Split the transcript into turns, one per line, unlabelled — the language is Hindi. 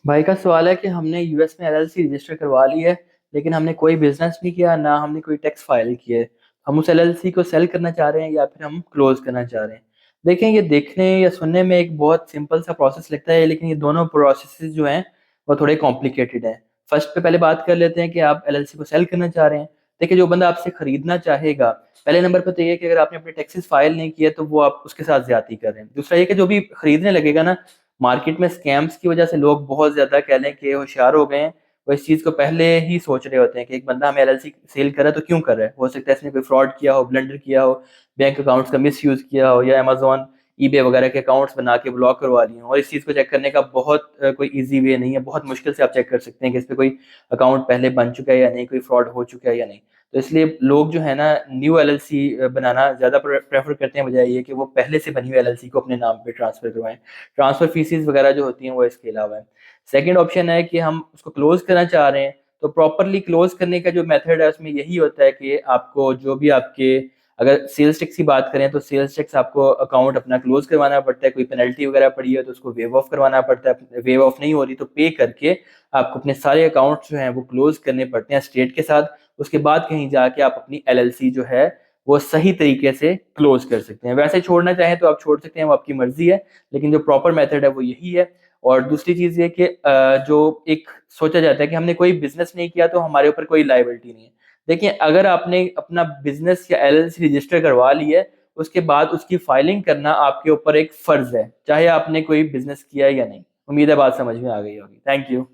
भाई का सवाल है कि हमने यूएस में एलएलसी रजिस्टर करवा ली है, लेकिन हमने कोई बिजनेस नहीं किया, ना हमने कोई टैक्स फाइल किया है। हम उस एलएलसी को सेल करना चाह रहे हैं या फिर हम क्लोज करना चाह रहे हैं। देखें, ये देखने या सुनने में एक बहुत सिंपल सा प्रोसेस लगता है, लेकिन ये दोनों प्रोसेस जो हैं वो थोड़े कॉम्प्लिकेटेड हैं। फर्स्ट पे पहले बात कर लेते हैं कि आप एलएलसी को सेल करना चाह रहे हैं। देखिए, जो बंदा आपसे खरीदना चाहेगा, पहले नंबर पर तो ये है कि अगर आपने अपने टैक्सेस फाइल नहीं किए तो वो आप उसके साथ ज्यादती कर रहे हैं। दूसरा ये कि जो भी खरीदने लगेगा ना, मार्केट में स्कैम्स की वजह से लोग बहुत ज्यादा कह लें कि होशियार हो गए हैं। वो इस चीज को पहले ही सोच रहे होते हैं कि एक बंदा हमें एलएलसी सेल कर रहा है तो क्यों कर रहा है, हो सकता है इसने कोई फ्रॉड किया हो, ब्लंडर किया हो, बैंक अकाउंट्स का मिस यूज किया हो, या अमेजोन ईबे वगैरह के अकाउंट्स बना के ब्लॉक करवा लिए हो। और इस चीज को चेक करने का बहुत कोई इजी वे नहीं है, बहुत मुश्किल से आप चेक कर सकते हैं कि इस पे कोई अकाउंट पहले बन चुका है या नहीं, कोई फ्रॉड हो चुका है या नहीं। तो इसलिए लोग जो है ना, न्यू एलएलसी बनाना ज्यादा प्रेफर करते हैं, बजाय ये कि वो पहले से बनी हुई एलएलसी को अपने नाम पे ट्रांसफर करवाएं। ट्रांसफर फीसिस वगैरह जो होती हैं वो इसके अलावा है। सेकंड ऑप्शन है कि हम उसको क्लोज करना चाह रहे हैं। तो प्रॉपरली क्लोज करने का जो मेथड है उसमें यही होता है कि आपको जो भी आपके, अगर सेल्स टैक्स की बात करें तो सेल्स टैक्स आपको अकाउंट अपना क्लोज करवाना पड़ता है। कोई पेनल्टी वगैरह पड़ी है तो उसको वेव ऑफ करवाना पड़ता है। वेव ऑफ नहीं हो रही तो पे करके आपको अपने सारे अकाउंट्स जो हैं वो क्लोज करने पड़ते हैं स्टेट के साथ। उसके बाद कहीं जाके आप अपनी एलएलसी जो है वो सही तरीके से क्लोज कर सकते हैं। वैसे छोड़ना चाहें तो आप छोड़ सकते हैं, वो आपकी मर्जी है, लेकिन जो प्रॉपर मेथड है वो यही है। और दूसरी चीज ये कि जो एक सोचा जाता है कि हमने कोई बिजनेस नहीं किया तो हमारे ऊपर कोई लाइबिलिटी नहीं है। देखिए, अगर आपने अपना बिजनेस या एलएलसी रजिस्टर करवा ली है, उसके बाद उसकी फाइलिंग करना आपके ऊपर एक फर्ज है, चाहे आपने कोई बिजनेस किया है या नहीं। उम्मीद है बात समझ में आ गई होगी। Thank you.